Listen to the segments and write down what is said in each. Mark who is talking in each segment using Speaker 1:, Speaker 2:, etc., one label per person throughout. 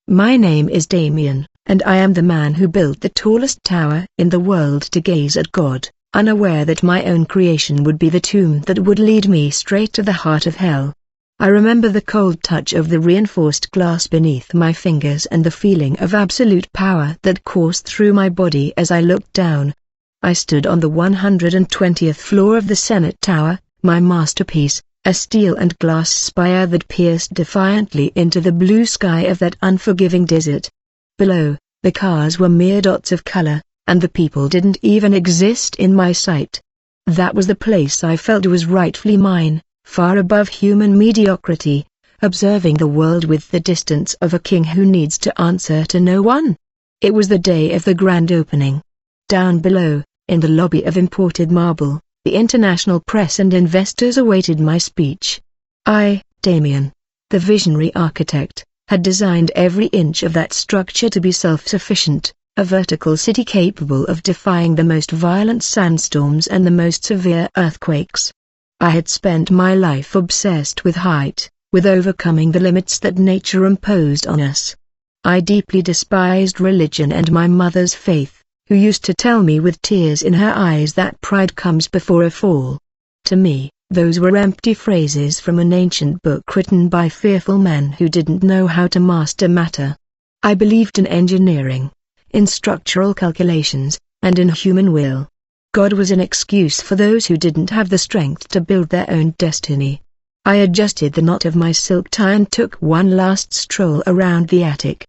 Speaker 1: My name is Damien, and I am the man who built the tallest tower in the world to gaze at God, unaware that my own creation would be the tomb that would lead me straight to the heart of hell. I remember the cold touch of the reinforced glass beneath my fingers and the feeling of absolute power that coursed through my body as I looked down. I stood on the 120th floor of the Senate Tower, my masterpiece, a steel and glass spire that pierced defiantly into the blue sky of that unforgiving desert. Below, the cars were mere dots of color, and the people didn't even exist in my sight. That was the place I felt was rightfully mine, far above human mediocrity, observing the world with the distance of a king who needs to answer to no one. It was the day of the grand opening. Down below, in the lobby of imported marble, the international press and investors awaited my speech. I, Damien, the visionary architect, had designed every inch of that structure to be self-sufficient, a vertical city capable of defying the most violent sandstorms and the most severe earthquakes. I had spent my life obsessed with height, with overcoming the limits that nature imposed on us. I deeply despised religion and my mother's faith, who used to tell me with tears in her eyes that pride comes before a fall. To me, those were empty phrases from an ancient book written by fearful men who didn't know how to master matter. I believed in engineering, in structural calculations, and in human will. God was an excuse for those who didn't have the strength to build their own destiny. I adjusted the knot of my silk tie and took one last stroll around the attic.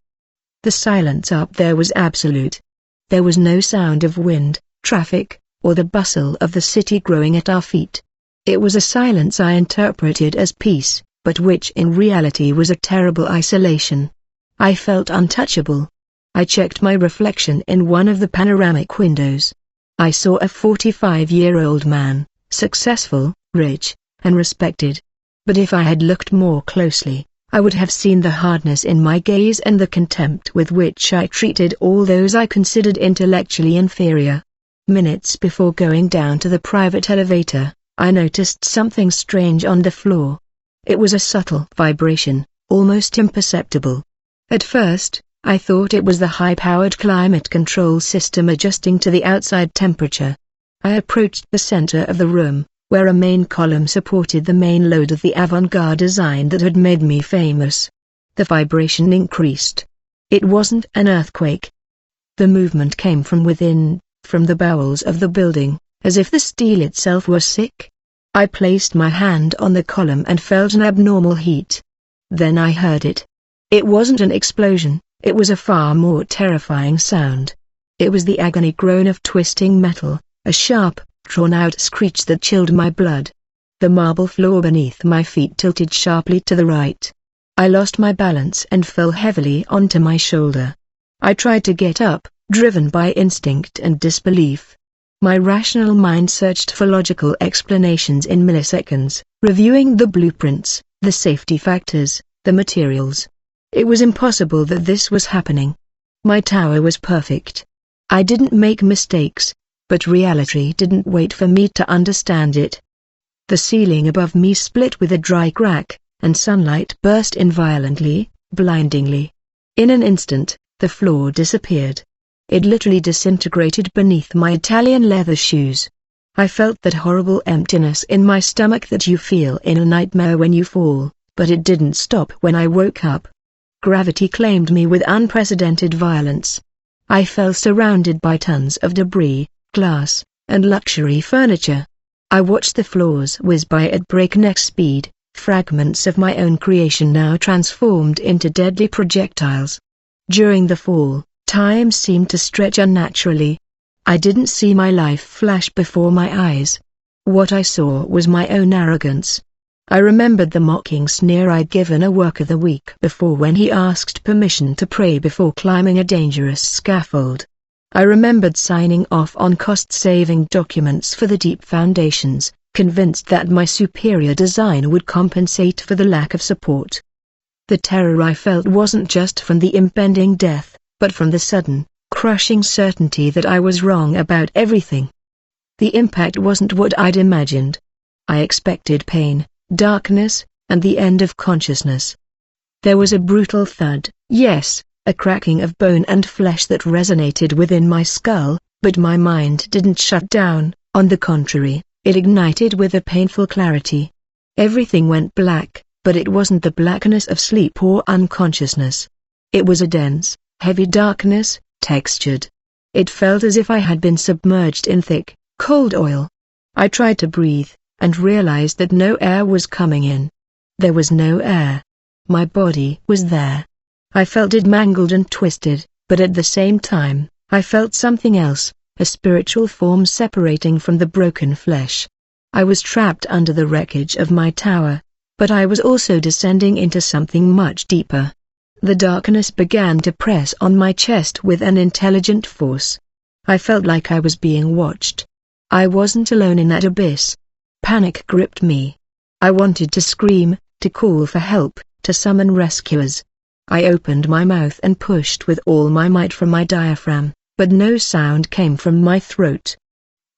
Speaker 1: The silence up there was absolute. There was no sound of wind, traffic, or the bustle of the city growing at our feet. It was a silence I interpreted as peace, but which in reality was a terrible isolation. I felt untouchable. I checked my reflection in one of the panoramic windows. I saw a 45-year-old man, successful, rich, and respected. But if I had looked more closely, I would have seen the hardness in my gaze and the contempt with which I treated all those I considered intellectually inferior. Minutes before going down to the private elevator, I noticed something strange on the floor. It was a subtle vibration, almost imperceptible. At first, I thought it was the high-powered climate control system adjusting to the outside temperature. I approached the center of the room, where a main column supported the main load of the avant-garde design that had made me famous. The vibration increased. It wasn't an earthquake. The movement came from within, from the bowels of the building, as if the steel itself were sick. I placed my hand on the column and felt an abnormal heat. Then I heard it. It wasn't an explosion. It was a far more terrifying sound. It was the agony groan of twisting metal, a sharp, drawn-out screech that chilled my blood. The marble floor beneath my feet tilted sharply to the right. I lost my balance and fell heavily onto my shoulder. I tried to get up, driven by instinct and disbelief. My rational mind searched for logical explanations in milliseconds, reviewing the blueprints, the safety factors, the materials. It was impossible that this was happening. My tower was perfect. I didn't make mistakes, but reality didn't wait for me to understand it. The ceiling above me split with a dry crack, and sunlight burst in violently, blindingly. In an instant, the floor disappeared. It literally disintegrated beneath my Italian leather shoes. I felt that horrible emptiness in my stomach that you feel in a nightmare when you fall, but it didn't stop when I woke up. Gravity claimed me with unprecedented violence. I fell surrounded by tons of debris, glass, and luxury furniture. I watched the floors whiz by at breakneck speed, fragments of my own creation now transformed into deadly projectiles. During the fall, time seemed to stretch unnaturally. I didn't see my life flash before my eyes. What I saw was my own arrogance. I remembered the mocking sneer I'd given a worker the week before when he asked permission to pray before climbing a dangerous scaffold. I remembered signing off on cost-saving documents for the deep foundations, convinced that my superior design would compensate for the lack of support. The terror I felt wasn't just from the impending death, but from the sudden, crushing certainty that I was wrong about everything. The impact wasn't what I'd imagined. I expected pain, darkness, and the end of consciousness. There was a brutal thud, yes, a cracking of bone and flesh that resonated within my skull, but my mind didn't shut down. On the contrary, it ignited with a painful clarity. Everything went black, but it wasn't the blackness of sleep or unconsciousness. It was a dense, heavy darkness, textured. It felt as if I had been submerged in thick, cold oil. I tried to breathe, and realized that no air was coming in. There was no air. My body was there. I felt it mangled and twisted, but at the same time, I felt something else, a spiritual form separating from the broken flesh. I was trapped under the wreckage of my tower, but I was also descending into something much deeper. The darkness began to press on my chest with an intelligent force. I felt like I was being watched. I wasn't alone in that abyss. Panic gripped me. I wanted to scream, to call for help, to summon rescuers. I opened my mouth and pushed with all my might from my diaphragm, but no sound came from my throat.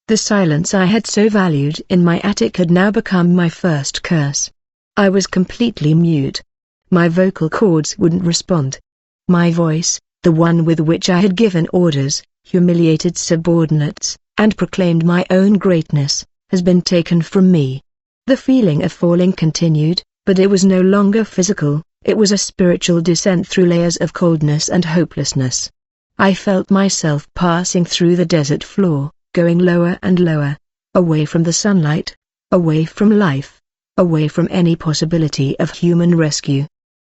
Speaker 1: The silence I had so valued in my attic had now become my first curse. I was completely mute. My vocal cords wouldn't respond. My voice, the one with which I had given orders, humiliated subordinates, and proclaimed my own greatness, has been taken from me. The feeling of falling continued, but it was no longer physical, it was a spiritual descent through layers of coldness and hopelessness. I felt myself passing through the desert floor, going lower and lower, away from the sunlight, away from life, away from any possibility of human rescue.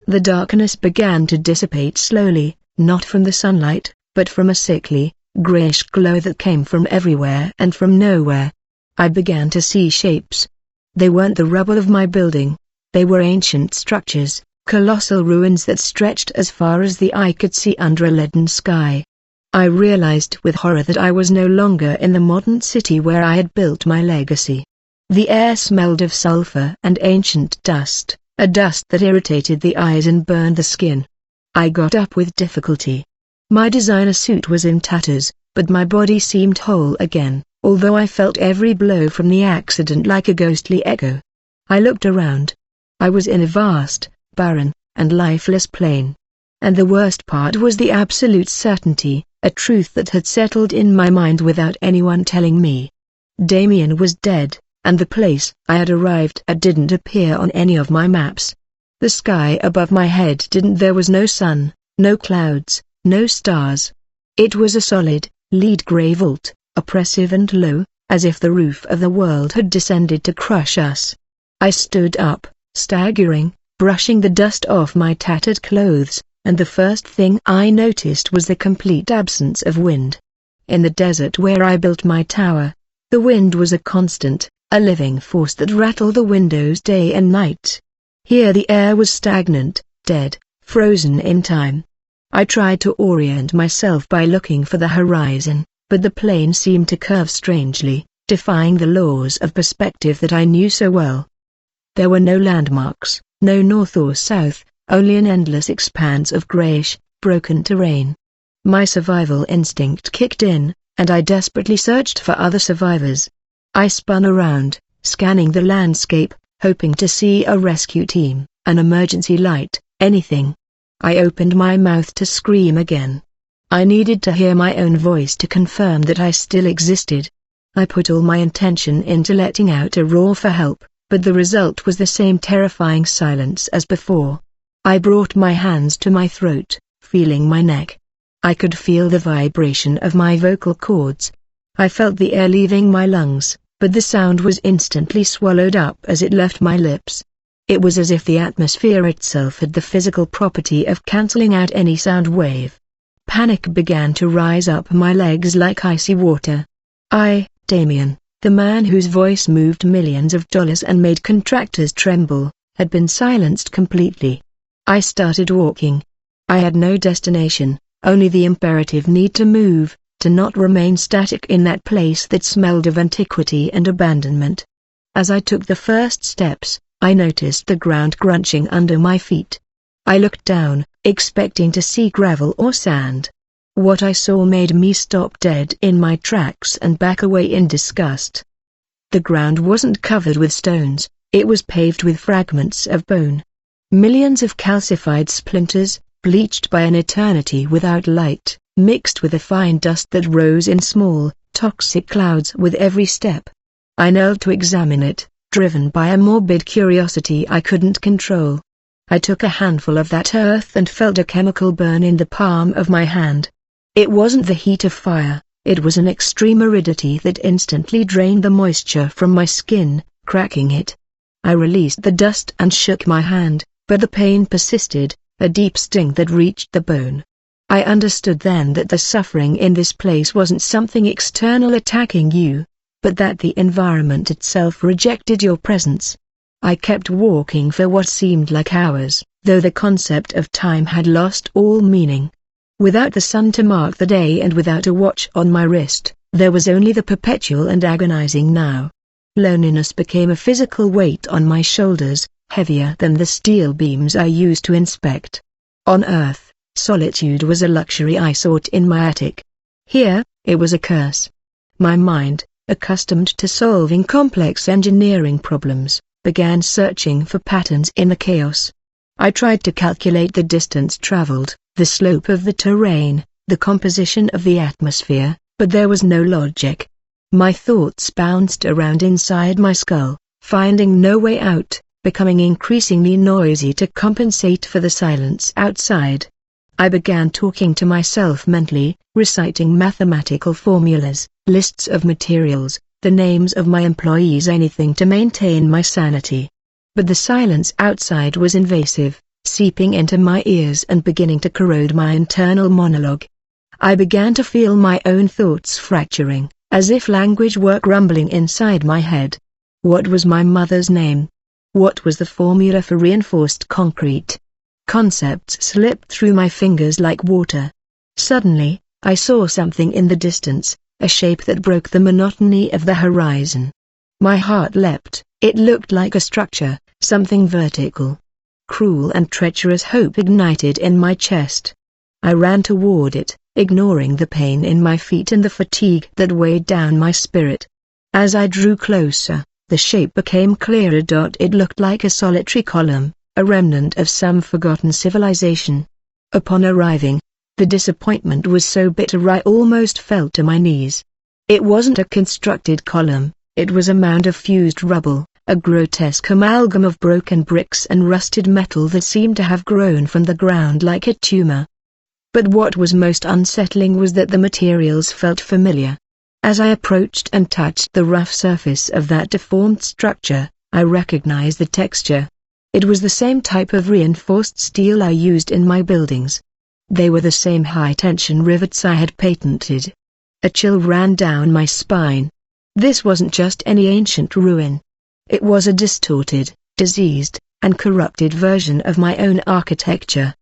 Speaker 1: The darkness began to dissipate slowly, not from the sunlight, but from a sickly, grayish glow that came from everywhere and from nowhere. I began to see shapes. They weren't the rubble of my building. They were ancient structures, colossal ruins that stretched as far as the eye could see under a leaden sky. I realized with horror that I was no longer in the modern city where I had built my legacy. The air smelled of sulfur and ancient dust, a dust that irritated the eyes and burned the skin. I got up with difficulty. My designer suit was in tatters, but my body seemed whole again, although I felt every blow from the accident like a ghostly echo. I looked around. I was in a vast, barren, and lifeless plain. And the worst part was the absolute certainty, a truth that had settled in my mind without anyone telling me. Damien was dead, and the place I had arrived at didn't appear on any of my maps. The sky above my head didn't. There was no sun, no clouds, no stars. It was a solid, lead grey vault, oppressive and low, as if the roof of the world had descended to crush us. I stood up, staggering, brushing the dust off my tattered clothes, and the first thing I noticed was the complete absence of wind. In the desert where I built my tower, the wind was a constant, a living force that rattled the windows day and night. Here the air was stagnant, dead, frozen in time. I tried to orient myself by looking for the horizon, but the plain seemed to curve strangely, defying the laws of perspective that I knew so well. There were no landmarks, no north or south, only an endless expanse of grayish, broken terrain. My survival instinct kicked in, and I desperately searched for other survivors. I spun around, scanning the landscape, hoping to see a rescue team, an emergency light, anything. I opened my mouth to scream again. I needed to hear my own voice to confirm that I still existed. I put all my intention into letting out a roar for help, but the result was the same terrifying silence as before. I brought my hands to my throat, feeling my neck. I could feel the vibration of my vocal cords. I felt the air leaving my lungs, but the sound was instantly swallowed up as it left my lips. It was as if the atmosphere itself had the physical property of cancelling out any sound wave. Panic began to rise up my legs like icy water. Damien, the man whose voice moved millions of dollars and made contractors tremble, had been silenced completely. I started walking. I had no destination, only the imperative need to move, to not remain static in that place that smelled of antiquity and abandonment. As I took the first steps, I noticed the ground crunching under my feet. I looked down, expecting to see gravel or sand. What I saw made me stop dead in my tracks and back away in disgust. The ground wasn't covered with stones, it was paved with fragments of bone. Millions of calcified splinters, bleached by an eternity without light, mixed with a fine dust that rose in small, toxic clouds with every step. I knelt to examine it, driven by a morbid curiosity I couldn't control. I took a handful of that earth and felt a chemical burn in the palm of my hand. It wasn't the heat of fire, it was an extreme aridity that instantly drained the moisture from my skin, cracking it. I released the dust and shook my hand, but the pain persisted, a deep sting that reached the bone. I understood then that the suffering in this place wasn't something external attacking you, but that the environment itself rejected your presence. I kept walking for what seemed like hours, though the concept of time had lost all meaning. Without the sun to mark the day and without a watch on my wrist, there was only the perpetual and agonizing now. Loneliness became a physical weight on my shoulders, heavier than the steel beams I used to inspect. On Earth, solitude was a luxury I sought in my attic. Here, it was a curse. My mind, accustomed to solving complex engineering problems, began searching for patterns in the chaos. I tried to calculate the distance traveled, the slope of the terrain, the composition of the atmosphere, but there was no logic. My thoughts bounced around inside my skull, finding no way out, becoming increasingly noisy to compensate for the silence outside. I began talking to myself mentally, reciting mathematical formulas, lists of materials, the names of my employees, anything to maintain my sanity. But the silence outside was invasive, seeping into my ears and beginning to corrode my internal monologue. I began to feel my own thoughts fracturing, as if language were crumbling inside my head. What was my mother's name? What was the formula for reinforced concrete? Concepts slipped through my fingers like water. Suddenly, I saw something in the distance, a shape that broke the monotony of the horizon. My heart leapt. It looked like a structure, something vertical. Cruel and treacherous hope ignited in my chest. I ran toward it, ignoring the pain in my feet and the fatigue that weighed down my spirit. As I drew closer, the shape became clearer. It looked like a solitary column, a remnant of some forgotten civilization. Upon arriving, the disappointment was so bitter I almost fell to my knees. It wasn't a constructed column, it was a mound of fused rubble, a grotesque amalgam of broken bricks and rusted metal that seemed to have grown from the ground like a tumor. But what was most unsettling was that the materials felt familiar. As I approached and touched the rough surface of that deformed structure, I recognized the texture. It was the same type of reinforced steel I used in my buildings. They were the same high-tension rivets I had patented. A chill ran down my spine. This wasn't just any ancient ruin. It was a distorted, diseased, and corrupted version of my own architecture.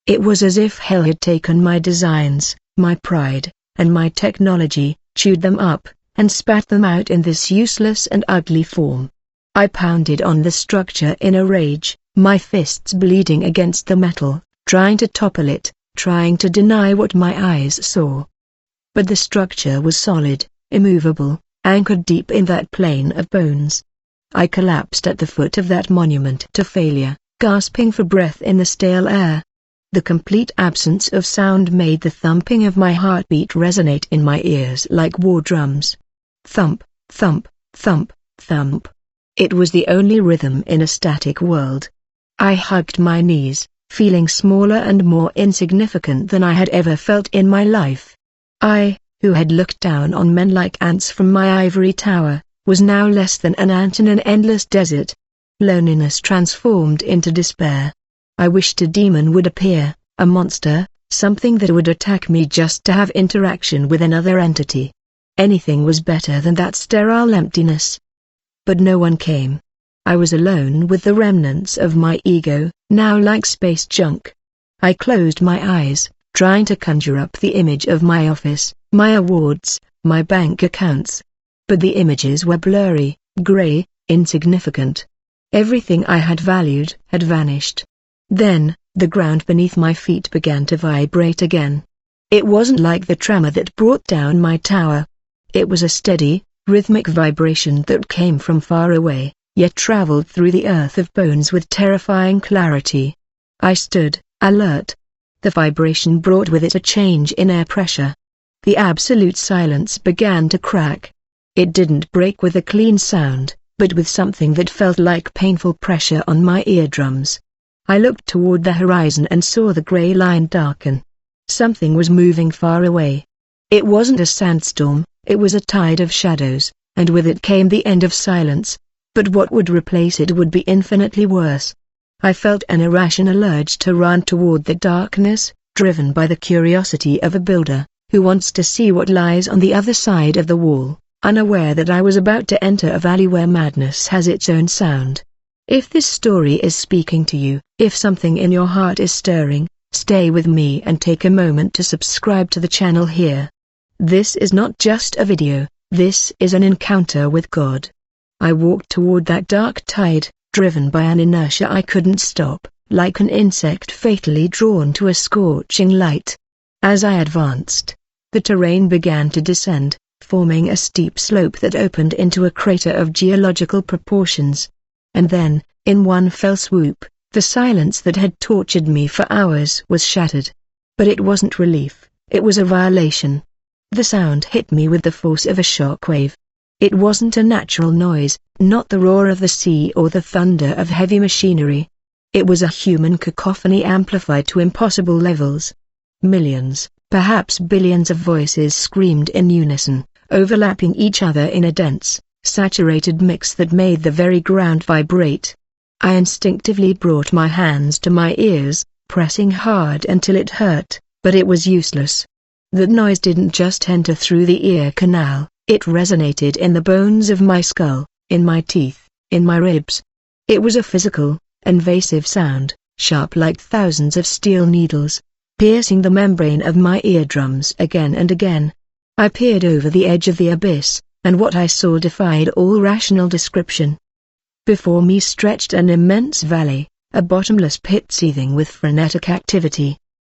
Speaker 1: It was as if hell had taken my designs, my pride, and my technology, chewed them up, and spat them out in this useless and ugly form. I pounded on the structure in a rage, my fists bleeding against the metal, trying to topple it, trying to deny what my eyes saw. But the structure was solid, immovable, anchored deep in that plane of bones. I collapsed at the foot of that monument to failure, gasping for breath in the stale air. The complete absence of sound made the thumping of my heartbeat resonate in my ears like war drums. Thump, thump, thump, thump. It was the only rhythm in a static world. I hugged my knees, feeling smaller and more insignificant than I had ever felt in my life. I, who had looked down on men like ants from my ivory tower, was now less than an ant in an endless desert. Loneliness transformed into despair. I wished a demon would appear, a monster, something that would attack me just to have interaction with another entity. Anything was better than that sterile emptiness. But no one came. I was alone with the remnants of my ego, now like space junk. I closed my eyes, trying to conjure up the image of my office, my awards, my bank accounts. But the images were blurry, gray, insignificant. Everything I had valued had vanished. Then, the ground beneath my feet began to vibrate again. It wasn't like the tremor that brought down my tower. It was a steady, rhythmic vibration that came from far away, yet traveled through the earth of bones with terrifying clarity. I stood, alert, The vibration brought with it a change in air pressure. The absolute silence began to crack. It didn't break with a clean sound, but with something that felt like painful pressure on my eardrums. I looked toward the horizon and saw the gray line darken. Something was moving far away. It wasn't a sandstorm, it was a tide of shadows, and with it came the end of silence. But what would replace it would be infinitely worse. I felt an irrational urge to run toward the darkness, driven by the curiosity of a builder, who wants to see what lies on the other side of the wall, unaware that I was about to enter a valley where madness has its own sound. If this story is speaking to you, if something in your heart is stirring, stay with me and take a moment to subscribe to the channel here. This is not just a video, this is an encounter with God. I walked toward that dark tide, driven by an inertia I couldn't stop, like an insect fatally drawn to a scorching light. As I advanced, the terrain began to descend, forming a steep slope that opened into a crater of geological proportions. And then, in one fell swoop, the silence that had tortured me for hours was shattered. But it wasn't relief, it was a violation. The sound hit me with the force of a shockwave. It wasn't a natural noise, not the roar of the sea or the thunder of heavy machinery. It was a human cacophony amplified to impossible levels. Millions, perhaps billions of voices screamed in unison, overlapping each other in a dense, saturated mix that made the very ground vibrate. I instinctively brought my hands to my ears, pressing hard until it hurt, but it was useless. That noise didn't just enter through the ear canal, it resonated in the bones of my skull, in my teeth, in my ribs. It was a physical, invasive sound, sharp like thousands of steel needles, piercing the membrane of my eardrums again and again. I peered over the edge of the abyss, and what I saw defied all rational description. Before me stretched an immense valley, a bottomless pit seething with frenetic activity.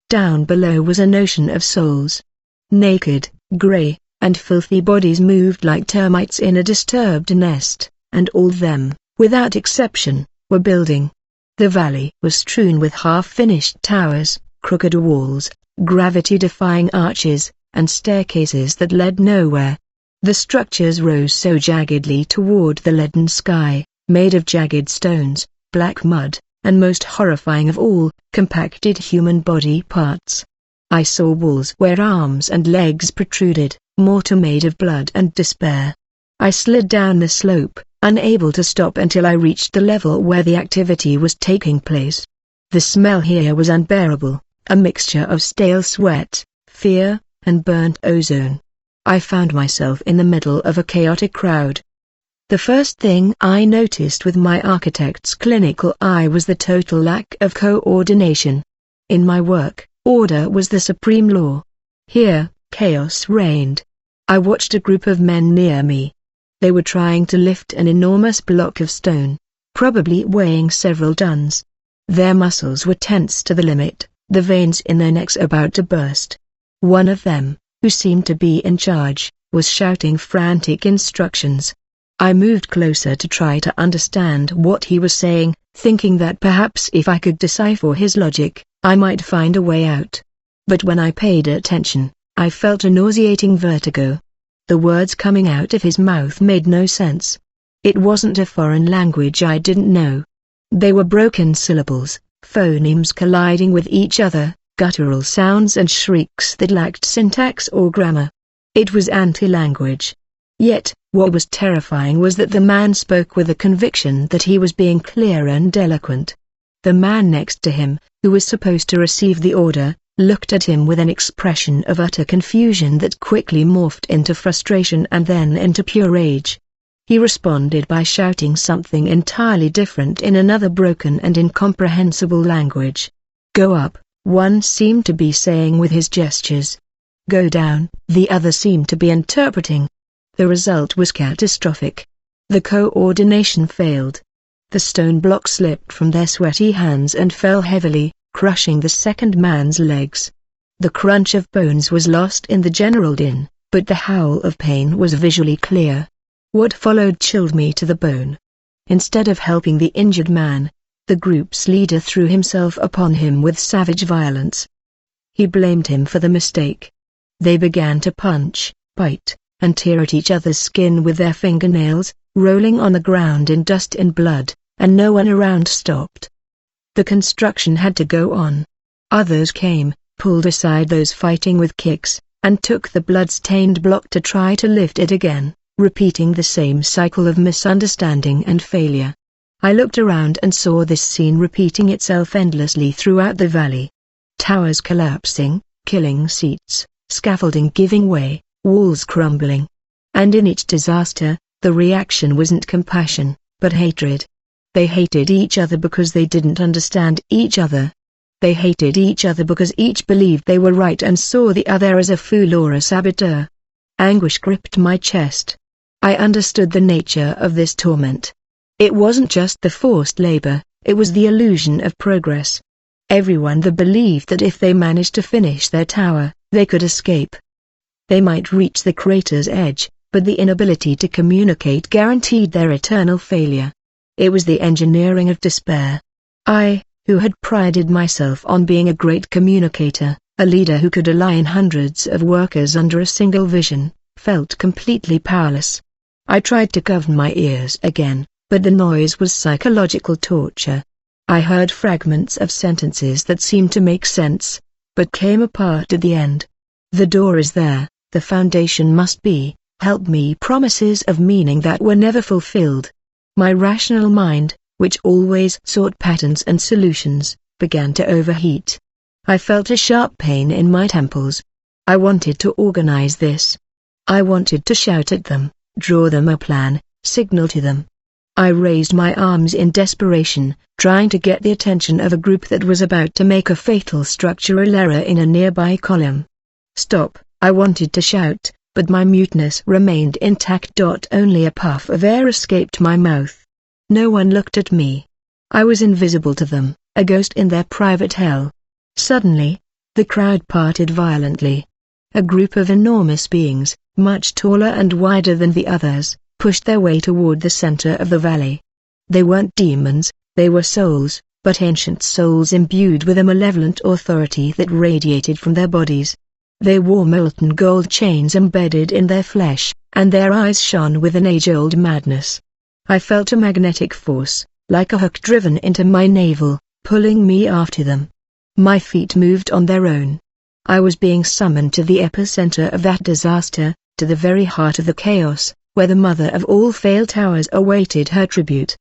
Speaker 1: Down below was an ocean of souls. Naked, gray, and filthy bodies moved like termites in a disturbed nest, and all of them, without exception, were building. The valley was strewn with half-finished towers, crooked walls, gravity-defying arches, and staircases that led nowhere. The structures rose so jaggedly toward the leaden sky, made of jagged stones, black mud, and most horrifying of all, compacted human body parts. I saw walls where arms and legs protruded, mortar made of blood and despair. I slid down the slope, unable to stop until I reached the level where the activity was taking place. The smell here was unbearable, a mixture of stale sweat, fear, and burnt ozone. I found myself in the middle of a chaotic crowd. The first thing I noticed with my architect's clinical eye was the total lack of coordination. In my work, order was the supreme law. Here, chaos reigned. I watched a group of men near me. They were trying to lift an enormous block of stone, probably weighing several tons. Their muscles were tense to the limit, the veins in their necks about to burst. One of them, who seemed to be in charge, was shouting frantic instructions. I moved closer to try to understand what he was saying, thinking that perhaps if I could decipher his logic, I might find a way out. But when I paid attention, I felt a nauseating vertigo. The words coming out of his mouth made no sense. It wasn't a foreign language I didn't know. They were broken syllables, phonemes colliding with each other, guttural sounds and shrieks that lacked syntax or grammar. It was anti-language. Yet, what was terrifying was that the man spoke with a conviction that he was being clear and eloquent. The man next to him, who was supposed to receive the order, looked at him with an expression of utter confusion that quickly morphed into frustration and then into pure rage. He responded by shouting something entirely different in another broken and incomprehensible language. "Go up," one seemed to be saying with his gestures. "Go down," the other seemed to be interpreting. The result was catastrophic. The coordination failed. The stone block slipped from their sweaty hands and fell heavily, crushing the second man's legs. The crunch of bones was lost in the general din, but the howl of pain was visually clear. What followed chilled me to the bone. Instead of helping the injured man, the group's leader threw himself upon him with savage violence. He blamed him for the mistake. They began to punch, bite, and tear at each other's skin with their fingernails, rolling on the ground in dust and blood, and no one around stopped. The construction had to go on. Others came, pulled aside those fighting with kicks, and took the blood-stained block to try to lift it again, repeating the same cycle of misunderstanding and failure. I looked around and saw this scene repeating itself endlessly throughout the valley. Towers collapsing, killing seats, scaffolding giving way, walls crumbling. And in each disaster, the reaction wasn't compassion, but hatred. They hated each other because they didn't understand each other. They hated each other because each believed they were right and saw the other as a fool or a saboteur. Anguish gripped my chest. I understood the nature of this torment. It wasn't just the forced labor, it was the illusion of progress. Everyone there believed that if they managed to finish their tower, they could escape. They might reach the crater's edge, but the inability to communicate guaranteed their eternal failure. It was the engineering of despair. I, who had prided myself on being a great communicator, a leader who could align hundreds of workers under a single vision, felt completely powerless. I tried to cover my ears again, but the noise was psychological torture. I heard fragments of sentences that seemed to make sense, but came apart at the end. The door is there, the foundation must be, help me, promises of meaning that were never fulfilled. My rational mind, which always sought patterns and solutions, began to overheat. I felt a sharp pain in my temples. I wanted to organize this. I wanted to shout at them, draw them a plan, signal to them. I raised my arms in desperation, trying to get the attention of a group that was about to make a fatal structural error in a nearby column. Stop, I wanted to shout, but my muteness remained intact. Only a puff of air escaped my mouth. No one looked at me. I was invisible to them, a ghost in their private hell. Suddenly, the crowd parted violently. A group of enormous beings, much taller and wider than the others, pushed their way toward the center of the valley. They weren't demons, they were souls, but ancient souls imbued with a malevolent authority that radiated from their bodies. They wore molten gold chains embedded in their flesh, and their eyes shone with an age-old madness. I felt a magnetic force, like a hook driven into my navel, pulling me after them. My feet moved on their own. I was being summoned to the epicenter of that disaster, to the very heart of the chaos, where the mother of all failed towers awaited her tribute.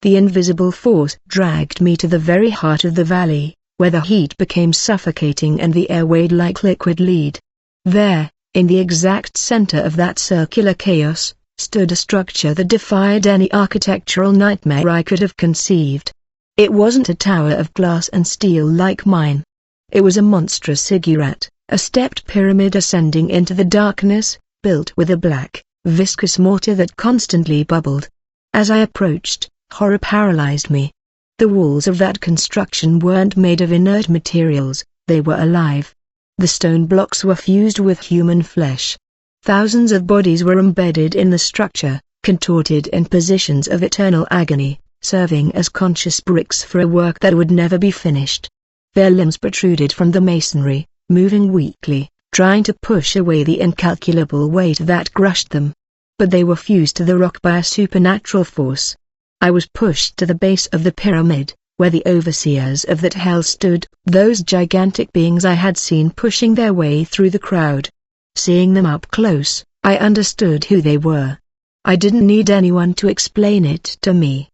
Speaker 1: The invisible force dragged me to the very heart of the valley, where the heat became suffocating and the air weighed like liquid lead. There, in the exact center of that circular chaos, stood a structure that defied any architectural nightmare I could have conceived. It wasn't a tower of glass and steel like mine. It was a monstrous ziggurat, a stepped pyramid ascending into the darkness, built with a black, viscous mortar that constantly bubbled. As I approached, horror paralyzed me. The walls of that construction weren't made of inert materials, they were alive. The stone blocks were fused with human flesh. Thousands of bodies were embedded in the structure, contorted in positions of eternal agony, serving as conscious bricks for a work that would never be finished. Their limbs protruded from the masonry, moving weakly, trying to push away the incalculable weight that crushed them. But they were fused to the rock by a supernatural force. I was pushed to the base of the pyramid, where the overseers of that hell stood, those gigantic beings I had seen pushing their way through the crowd. Seeing them up close, I understood who they were. I didn't need anyone to explain it to me.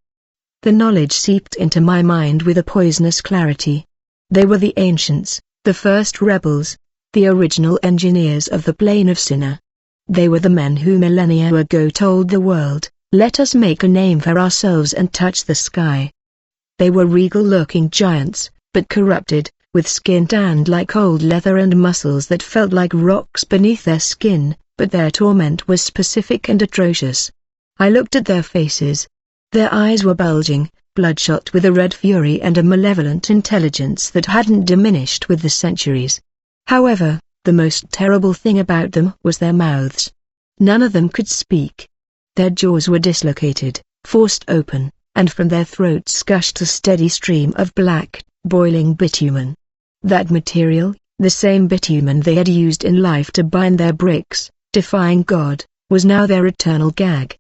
Speaker 1: The knowledge seeped into my mind with a poisonous clarity. They were the ancients, the first rebels, the original engineers of the plane of Sinner. They were the men who millennia ago told the world, "Let us make a name for ourselves and touch the sky." They were regal-looking giants, but corrupted, with skin tanned like old leather and muscles that felt like rocks beneath their skin, but their torment was specific and atrocious. I looked at their faces. Their eyes were bulging, bloodshot with a red fury and a malevolent intelligence that hadn't diminished with the centuries. However, the most terrible thing about them was their mouths. None of them could speak. Their jaws were dislocated, forced open, and from their throats gushed a steady stream of black, boiling bitumen. That material, The same bitumen they had used in life to bind their bricks, defying God, was now their eternal gag.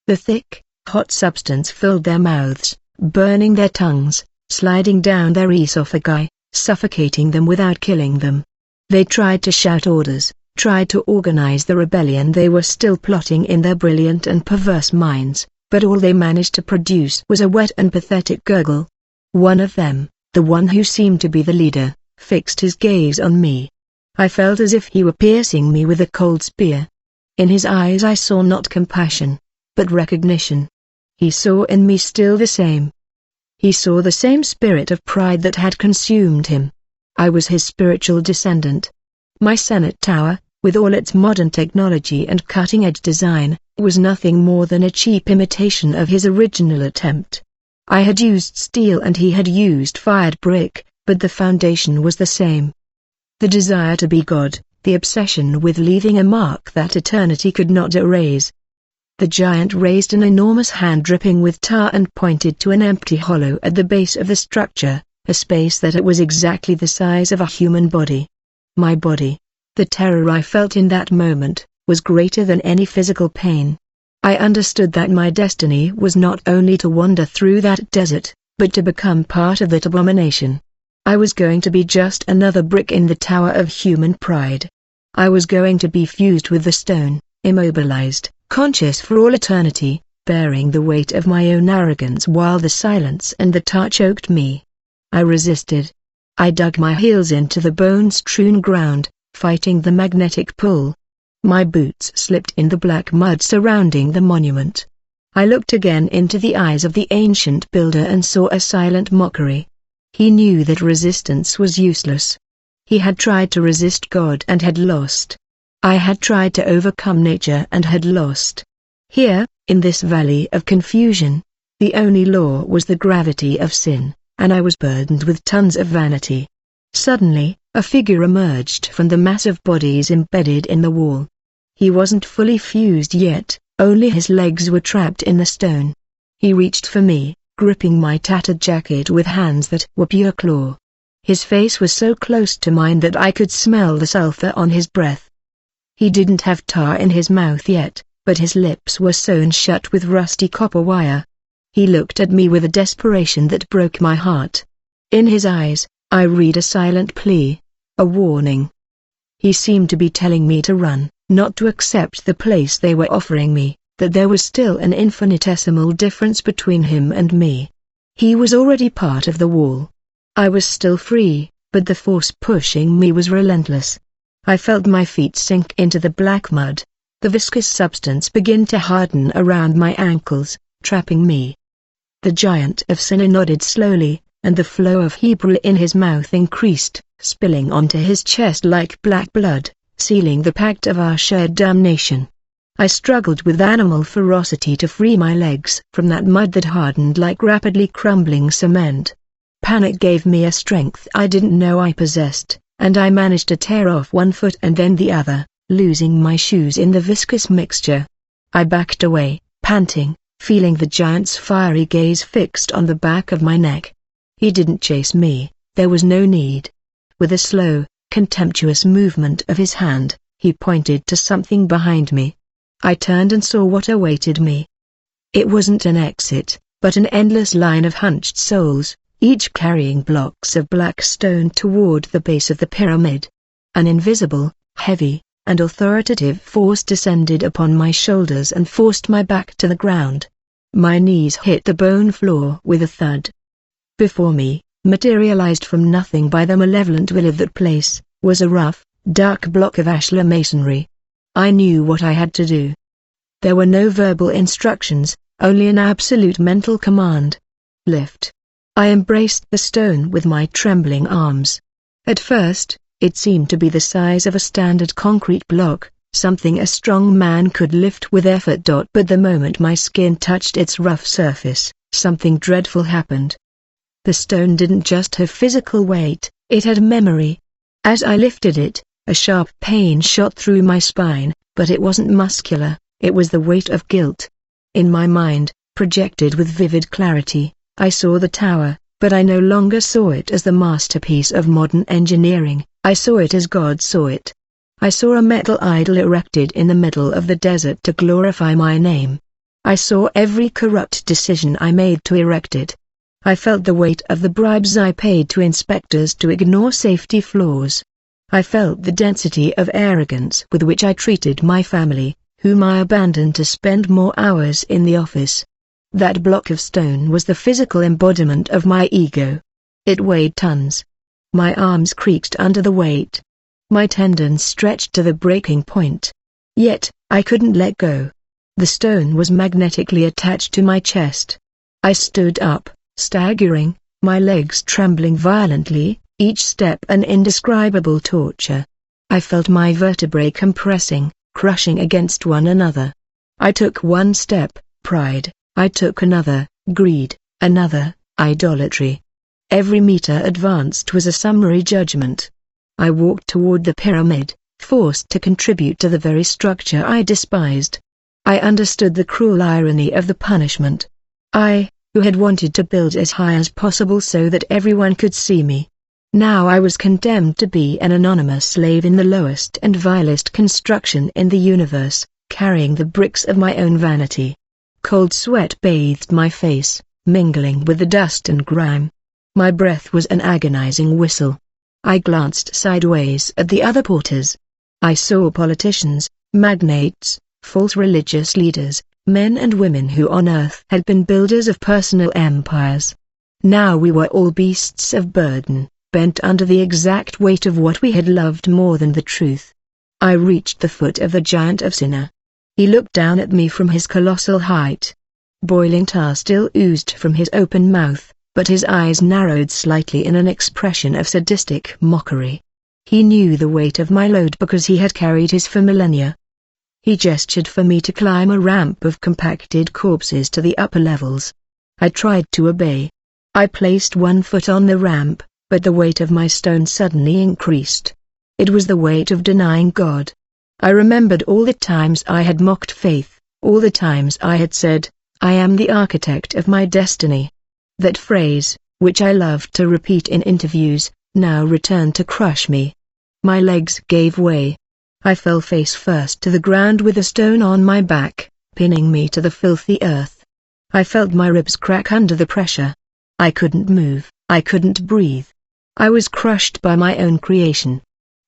Speaker 1: The thick, hot substance filled their mouths, burning their tongues, sliding down their esophagi, suffocating them without killing them. They tried to shout orders, tried to organize the rebellion they were still plotting in their brilliant and perverse minds, but all they managed to produce was a wet and pathetic gurgle. One of them, the one who seemed to be the leader, fixed his gaze on me. I felt as if he were piercing me with a cold spear. In his eyes I saw not compassion, but recognition. He saw in me still the same. He saw the same spirit of pride that had consumed him. I was his spiritual descendant. My Senate Tower, with all its modern technology and cutting-edge design, was nothing more than a cheap imitation of his original attempt. I had used steel and he had used fired brick, but the foundation was the same. The desire to be God, the obsession with leaving a mark that eternity could not erase. The giant raised an enormous hand dripping with tar and pointed to an empty hollow at the base of the structure, a space that it was exactly the size of a human body. My body. The terror I felt in that moment was greater than any physical pain. I understood that my destiny was not only to wander through that desert, but to become part of that abomination. I was going to be just another brick in the tower of human pride. I was going to be fused with the stone, immobilized, conscious for all eternity, bearing the weight of my own arrogance while the silence and the tar choked me. I resisted. I dug my heels into the bone-strewn ground, fighting the magnetic pull. My boots slipped in the black mud surrounding the monument. I looked again into the eyes of the ancient builder and saw a silent mockery. He knew that resistance was useless. He had tried to resist God and had lost. I had tried to overcome nature and had lost. Here, in this valley of confusion, the only law was the gravity of sin, and I was burdened with tons of vanity. Suddenly, a figure emerged from the mass of bodies embedded in the wall. He wasn't fully fused yet, only his legs were trapped in the stone. He reached for me, gripping my tattered jacket with hands that were pure claw. His face was so close to mine that I could smell the sulfur on his breath. He didn't have tar in his mouth yet, but his lips were sewn shut with rusty copper wire. He looked at me with a desperation that broke my heart. In his eyes, I read a silent plea, a warning. He seemed to be telling me to run, not to accept the place they were offering me, that there was still an infinitesimal difference between him and me. He was already part of the wall. I was still free, but the force pushing me was relentless. I felt my feet sink into the black mud, the viscous substance begin to harden around my ankles, trapping me. The giant of Sinner nodded slowly, and the flow of Hebrew in his mouth increased, spilling onto his chest like black blood, sealing the pact of our shared damnation. I struggled with animal ferocity to free my legs from that mud that hardened like rapidly crumbling cement. Panic gave me a strength I didn't know I possessed, and I managed to tear off one foot and then the other, losing my shoes in the viscous mixture. I backed away, panting, feeling the giant's fiery gaze fixed on the back of my neck. He didn't chase me, there was no need. With a slow, contemptuous movement of his hand, he pointed to something behind me. I turned and saw what awaited me. It wasn't an exit, but an endless line of hunched souls, each carrying blocks of black stone toward the base of the pyramid. An invisible, heavy, and authoritative force descended upon my shoulders and forced my back to the ground. My knees hit the bone floor with a thud. Before me, materialized from nothing by the malevolent will of that place, was a rough, dark block of ashlar masonry. I knew what I had to do. There were no verbal instructions, only an absolute mental command. Lift. I embraced the stone with my trembling arms. At first, it seemed to be the size of a standard concrete block, something a strong man could lift with effort. But the moment my skin touched its rough surface, something dreadful happened. The stone didn't just have physical weight, it had memory. As I lifted it, a sharp pain shot through my spine, but it wasn't muscular, it was the weight of guilt. In my mind, projected with vivid clarity, I saw the tower, But I no longer saw it as the masterpiece of modern engineering, I saw it as God saw it. I saw a metal idol erected in the middle of the desert to glorify my name. I saw every corrupt decision I made to erect it. I felt the weight of the bribes I paid to inspectors to ignore safety flaws. I felt the density of arrogance with which I treated my family, whom I abandoned to spend more hours in the office. That block of stone was the physical embodiment of my ego. It weighed tons. My arms creaked under the weight. My tendons stretched to the breaking point. Yet, I couldn't let go. The stone was magnetically attached to my chest. I stood up, staggering, my legs trembling violently, each step an indescribable torture. I felt my vertebrae compressing, crushing against one another. I took one step, pride. I took another, greed, another, idolatry. Every meter advanced was a summary judgment. I walked toward the pyramid, forced to contribute to the very structure I despised. I understood the cruel irony of the punishment. I, who had wanted to build as high as possible so that everyone could see me. Now I was condemned to be an anonymous slave in the lowest and vilest construction in the universe, carrying the bricks of my own vanity. Cold sweat bathed my face, mingling with the dust and grime. My breath was an agonizing whistle. I glanced sideways at the other porters. I saw politicians, magnates, false religious leaders, men and women who on earth had been builders of personal empires. Now we were all beasts of burden, bent under the exact weight of what we had loved more than the truth. I reached the foot of the giant of Sinner. He looked down at me from his colossal height. Boiling tar still oozed from his open mouth, but his eyes narrowed slightly in an expression of sadistic mockery. He knew the weight of my load because he had carried his for millennia. He gestured for me to climb a ramp of compacted corpses to the upper levels. I tried to obey. I placed one foot on the ramp, but the weight of my stone suddenly increased. It was the weight of denying God. I remembered all the times I had mocked faith, all the times I had said, "I am the architect of my destiny." That phrase, which I loved to repeat in interviews, now returned to crush me. My legs gave way. I fell face first to the ground with a stone on my back, pinning me to the filthy earth. I felt my ribs crack under the pressure. I couldn't move, I couldn't breathe. I was crushed by my own creation.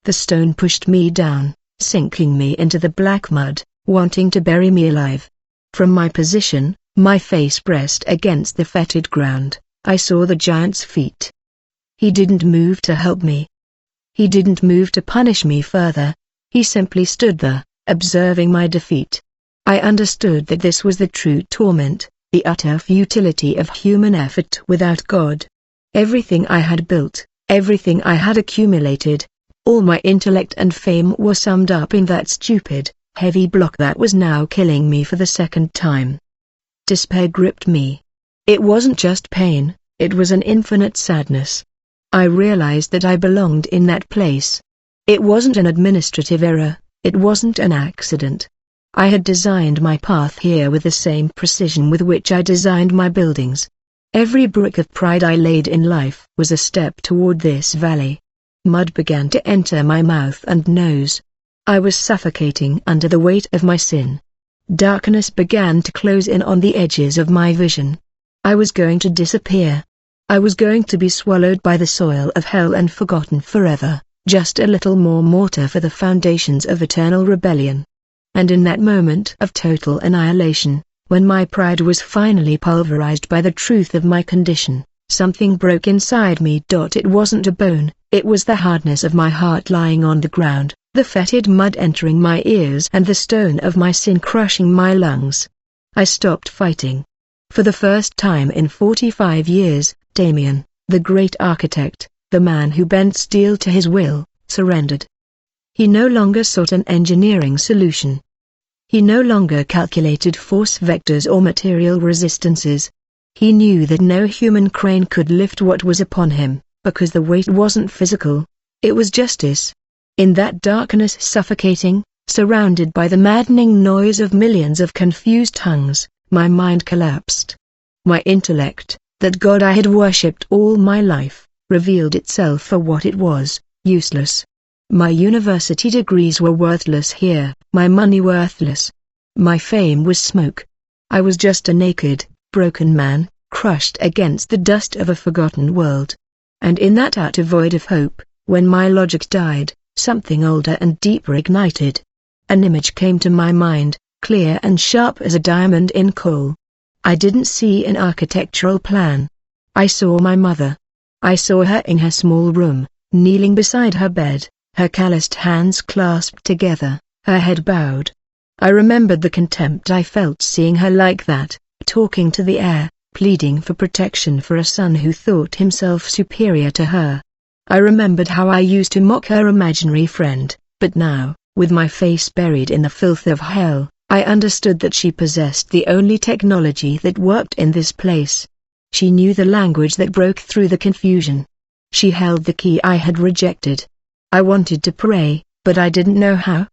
Speaker 1: The stone pushed me down, sinking me into the black mud, wanting to bury me alive. From my position, my face pressed against the fetid ground, I saw the giant's feet. He didn't move to help me. He didn't move to punish me further. He simply stood there, observing my defeat. I understood that this was the true torment, the utter futility of human effort without God. Everything I had built, everything I had accumulated, all my intellect and fame were summed up in that stupid, heavy block that was now killing me for the second time. Despair gripped me. It wasn't just pain, it was an infinite sadness. I realized that I belonged in that place. It wasn't an administrative error, it wasn't an accident. I had designed my path here with the same precision with which I designed my buildings. Every brick of pride I laid in life was a step toward this valley. Mud began to enter my mouth and nose. I was suffocating under the weight of my sin. Darkness began to close in on the edges of my vision. I was going to disappear. I was going to be swallowed by the soil of hell and forgotten forever, just a little more mortar for the foundations of eternal rebellion. And in that moment of total annihilation, when my pride was finally pulverized by the truth of my condition, something broke inside me. It wasn't a bone, it was the hardness of my heart lying on the ground, the fetid mud entering my ears and the stone of my sin crushing my lungs. I stopped fighting. For the first time in 45 years, Damien, the great architect, the man who bent steel to his will, surrendered. He no longer sought an engineering solution. He no longer calculated force vectors or material resistances. He knew that no human crane could lift what was upon him, because the weight wasn't physical, it was justice. In that darkness, suffocating, surrounded by the maddening noise of millions of confused tongues, my mind collapsed. My intellect, That God I had worshipped all my life, revealed itself for what it was, useless. My university degrees were worthless here, my money worthless. My fame was smoke. I was just a naked, broken man, crushed against the dust of a forgotten world. And in that utter void of hope, when my logic died, something older and deeper ignited. An image came to my mind, clear and sharp as a diamond in coal. I didn't see an architectural plan. I saw my mother. I saw her in her small room, kneeling beside her bed, her calloused hands clasped together, her head bowed. I remembered the contempt I felt seeing her like that, talking to the air, pleading for protection for a son who thought himself superior to her. I remembered how I used to mock her imaginary friend, but now, with my face buried in the filth of hell, I understood that she possessed the only technology that worked in this place. She knew the language that broke through the confusion. She held the key I had rejected. I wanted to pray, but I didn't know how.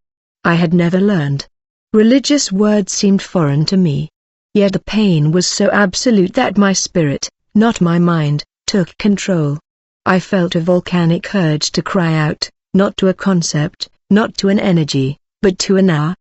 Speaker 1: I had never learned. Religious words seemed foreign to me. Yet the pain was so absolute that my spirit, not my mind, took control. I felt a volcanic urge to cry out, not to a concept, not to an energy, but to an hour,